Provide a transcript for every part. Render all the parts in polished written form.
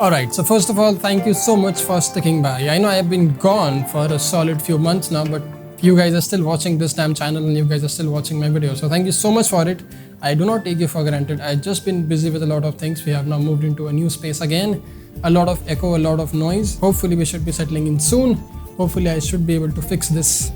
Alright, so first of all, thank you so much for sticking by. I know I have been gone for a solid few months now, but you guys are still watching this damn channel and you guys are still watching my videos. So thank you so much for it. I do not take you for granted. I've just been busy with a lot of things. We have now moved into a new space again. A lot of echo, a lot of noise. Hopefully we should be settling in soon. Hopefully I should be able to fix this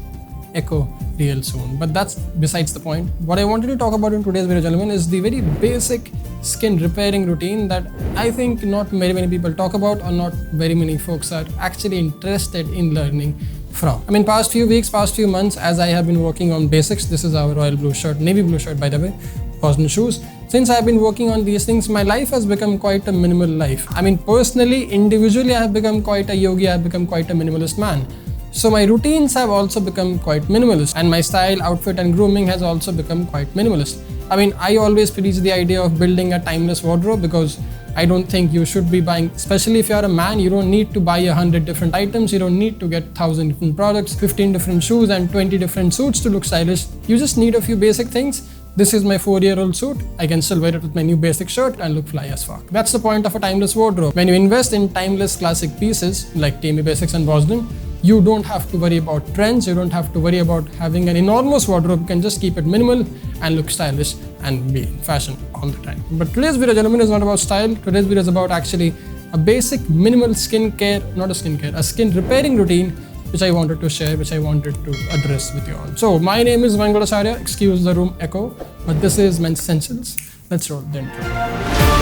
echo real soon. But that's besides the point. What I wanted to talk about in today's video, gentlemen, is the very basic skin repairing routine that I think not very many people talk about or not very many folks are actually interested in learning from. I mean, past few weeks, past few months, as I have been working on basics, this is our royal blue shirt, navy blue shirt by the way, Boston shoes. Since I've been working on these things, my life has become quite a minimal life. I mean, personally, individually, I have become quite a yogi, I have become quite a minimalist man. So my routines have also become quite minimalist, and my style, outfit and grooming has also become quite minimalist. I mean, I always preach the idea of building a timeless wardrobe because I don't think you should be buying, especially if you're a man, you don't need to buy 100 different items, you don't need to get 1,000 different products, 15 different shoes and 20 different suits to look stylish. You just need a few basic things. This is my 4-year-old suit. I can still wear it with my new basic shirt and look fly as fuck. That's the point of a timeless wardrobe. When you invest in timeless classic pieces like TME Basics and Boston, you don't have to worry about trends, you don't have to worry about having an enormous wardrobe, you can just keep it minimal and look stylish and be in fashion all the time. But today's video, gentlemen, is not about style. Today's video is about actually a basic minimal skincare, not a skincare, a skin repairing routine which I wanted to share, which I wanted to address with you all. So my name is Vengadasarya, excuse the room echo, but this is Men's Essentials. Let's roll the intro.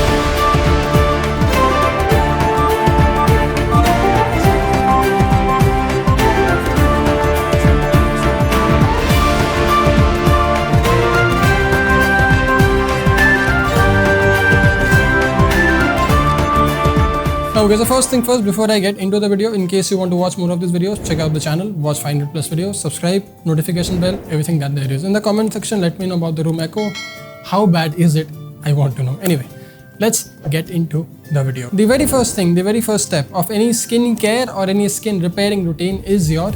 Okay, so first thing first, before I get into the video, in case you want to watch more of these videos, check out the channel, watch 500 plus videos, subscribe, notification bell, everything that there is. In the comment section, let me know about the room echo. How bad is it? I want to know. Anyway, let's get into the video. The very first thing, the very first step of any skin care or any skin repairing routine is your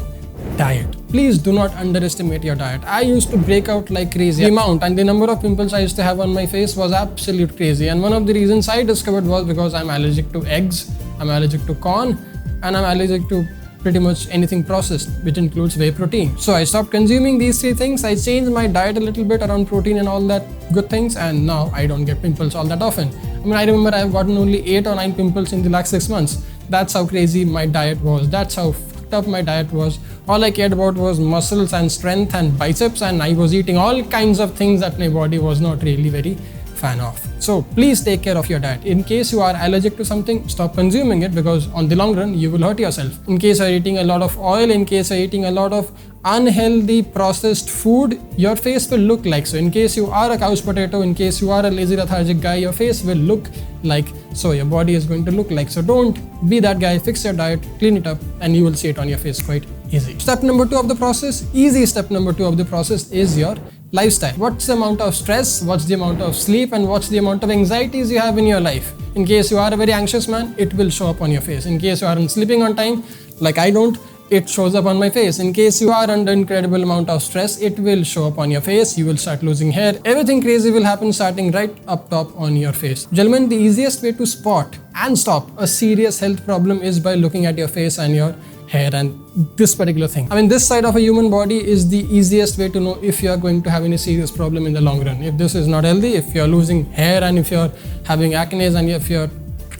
diet. Please do not underestimate your diet. I used to break out like crazy. The amount and the number of pimples I used to have on my face was absolute crazy. And one of the reasons I discovered was because I'm allergic to eggs, I'm allergic to corn, and I'm allergic to pretty much anything processed, which includes whey protein. So I stopped consuming these three things. I changed my diet a little bit around protein and all that good things, and now I don't get pimples all that often. I mean, I remember I've gotten only 8 or 9 pimples in the last 6 months. That's how crazy my diet was. That's how up my diet was. All I cared about was muscles and strength and biceps, and I was eating all kinds of things that my body was not really very fan of. So please take care of your diet. In case you are allergic to something, stop consuming it because on the long run you will hurt yourself. In case you're eating a lot of oil, in case you're eating a lot of unhealthy processed food, your face will look like so. In case you are a couch potato, in case you are a lazy lethargic guy, your face will look like so. Your body is going to look like so. Don't be that guy. Fix your diet, clean it up, and you will see it on your face quite easy. Step number 2 of the process, easy step number 2 of the process is your lifestyle. What's the amount of stress, what's the amount of sleep, and what's the amount of anxieties you have in your life? In case you are a very anxious man, it will show up on your face. In case you aren't sleeping on time, like I don't, it shows up on my face. In case you are under incredible amount of stress, it will show up on your face. You will start losing hair. Everything crazy will happen starting right up top on your face. Gentlemen, the easiest way to spot and stop a serious health problem is by looking at your face and your hair and this particular thing. I mean, this side of a human body is the easiest way to know if you are going to have any serious problem in the long run. If this is not healthy, if you're losing hair and if you're having acne and if you're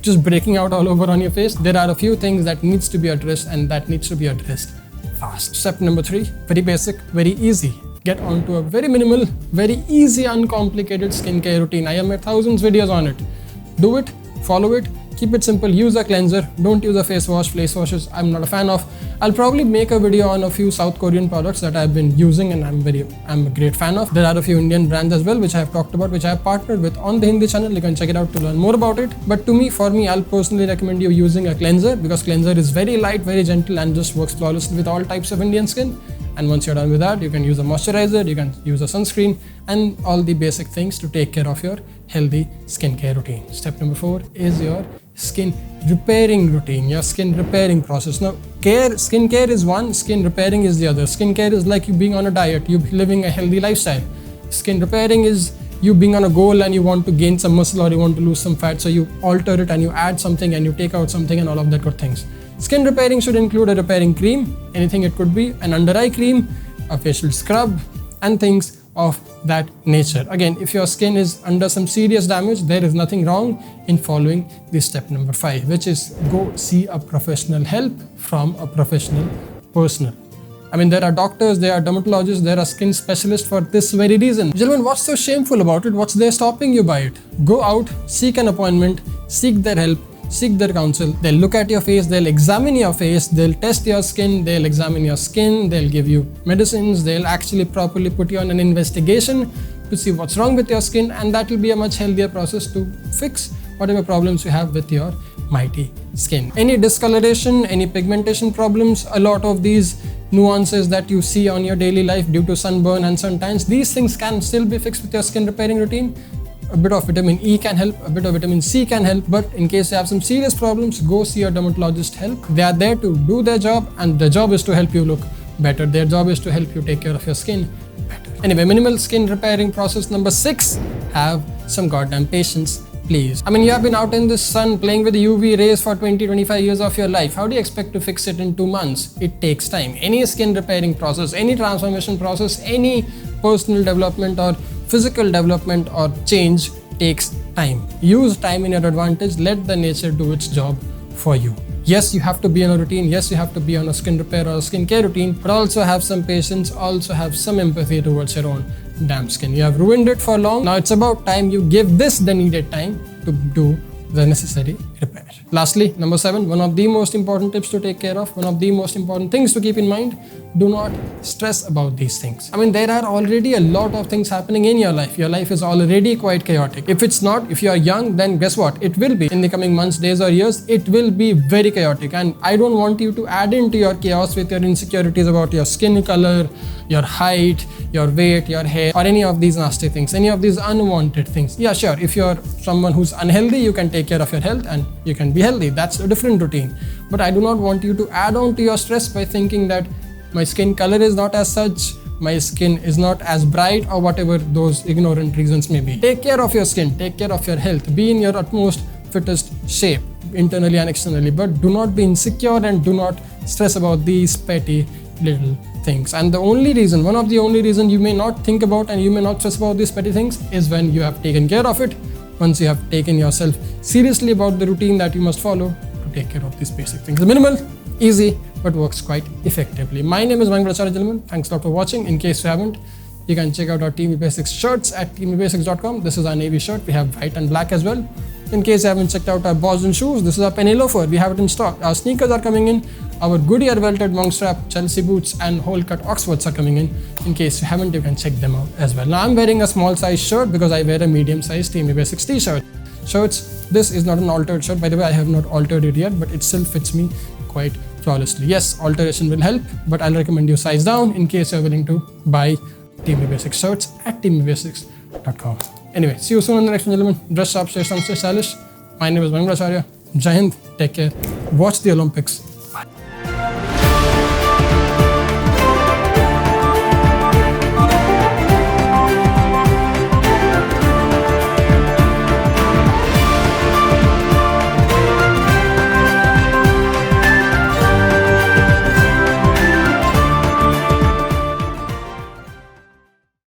just breaking out all over on your face, there are a few things that needs to be addressed and that needs to be addressed fast. Step number 3, very basic, very easy. Get onto a very minimal, very easy, uncomplicated skincare routine. I have made thousands of videos on it. Do it, follow it. Keep it simple, use a cleanser, don't use a face wash. Face washes I'm not a fan of. I'll probably make a video on a few South Korean products that I've been using and I'm a great fan of. There are a few Indian brands as well which I have talked about, which I have partnered with on the Hindi channel. You can check it out to learn more about it. But for me, I'll personally recommend you using a cleanser because cleanser is very light, very gentle and just works flawlessly with all types of Indian skin. And once you're done with that, you can use a moisturizer, you can use a sunscreen and all the basic things to take care of your healthy skincare routine. Step number 4 is your skin repairing routine, your skin repairing process. Now, skincare is one, skin repairing is the other. Skincare is like you being on a diet, you living a healthy lifestyle. Skin repairing is you being on a goal and you want to gain some muscle or you want to lose some fat, so you alter it and you add something and you take out something and all of that good things. Skin repairing should include a repairing cream, anything it could be, an under eye cream, a facial scrub, and things of that nature. Again, if your skin is under some serious damage, there is nothing wrong in following the step number 5, which is go see a professional help from a professional personnel. I mean, there are doctors, there are dermatologists, there are skin specialists for this very reason. Gentlemen, what's so shameful about it? What's there stopping you by it? Go out, seek an appointment, seek their help, seek their counsel. They'll look at your face, they'll examine your face, they'll test your skin, they'll examine your skin, they'll give you medicines, they'll actually properly put you on an investigation to see what's wrong with your skin, and that will be a much healthier process to fix whatever problems you have with your mighty skin. Any discoloration, any pigmentation problems, a lot of these nuances that you see on your daily life due to sunburn and suntans, these things can still be fixed with your skin repairing routine. A bit of vitamin E can help, a bit of vitamin C can help, but in case you have some serious problems, go see a dermatologist help. They are there to do their job, and their job is to help you look better. Their job is to help you take care of your skin better. Anyway, minimal skin repairing process number 6, have some goddamn patience, please. I mean, you have been out in the sun playing with UV rays for 20-25 years of your life. How do you expect to fix it in 2 months? It takes time. Any skin repairing process, any transformation process, any personal development or physical development or change takes time. Use time in your advantage. Let the nature do its job for you. Yes, you have to be on a routine. Yes, you have to be on a skin repair or a skincare routine, but also have some patience, also have some empathy towards your own damn skin. You have ruined it for long. Now it's about time you give this the needed time to do the necessary repair. Lastly, number 7, one of the most important tips to take care of, one of the most important things to keep in mind, do not stress about these things. I mean, there are already a lot of things happening in your life. Your life is already quite chaotic. If it's not, if you are young, then guess what? It will be. In the coming months, days or years, it will be very chaotic. And I don't want you to add into your chaos with your insecurities about your skin color, your height, your weight, your hair, or any of these nasty things, any of these unwanted things. Yeah, sure, if you're someone who's unhealthy, you can take care of your health and you can be healthy. That's a different routine. But I do not want you to add on to your stress by thinking that my skin color is not as such, my skin is not as bright, or whatever those ignorant reasons may be. Take care of your skin, take care of your health, be in your utmost fittest shape, internally and externally, but do not be insecure and do not stress about these petty little things. And the only reason, one of the only reason you may not think about and you may not stress about these petty things is when you have taken care of it, once you have taken yourself seriously about the routine that you must follow to take care of these basic things. Minimal, easy, but works quite effectively. My name is Mayank Bhattacharya, gentlemen. Thanks a lot for watching. In case you haven't, you can check out our TME Basics shirts at tmebasics.com. This is our navy shirt. We have white and black as well. In case you haven't checked out our Boston shoes, this is our penny loafer. We have it in stock. Our sneakers are coming in. Our Goodyear welted monk strap, Chelsea boots, and whole cut Oxfords are coming in. In case you haven't, you can check them out as well. Now I'm wearing a small size shirt because I wear a medium size TME Basics t-shirt. Shirts, this is not an altered shirt. By the way, I have not altered it yet, but it still fits me quite flawlessly. Yes, alteration will help, but I'll recommend you size down in case you're willing to buy TME Basics shirts at tmebasics.com. Anyway, see you soon on the next one, gentlemen. Dress sharp, stay strong, stay stylish. My name is Mayank Bhattacharya. Jai Hind, take care. Watch the Olympics.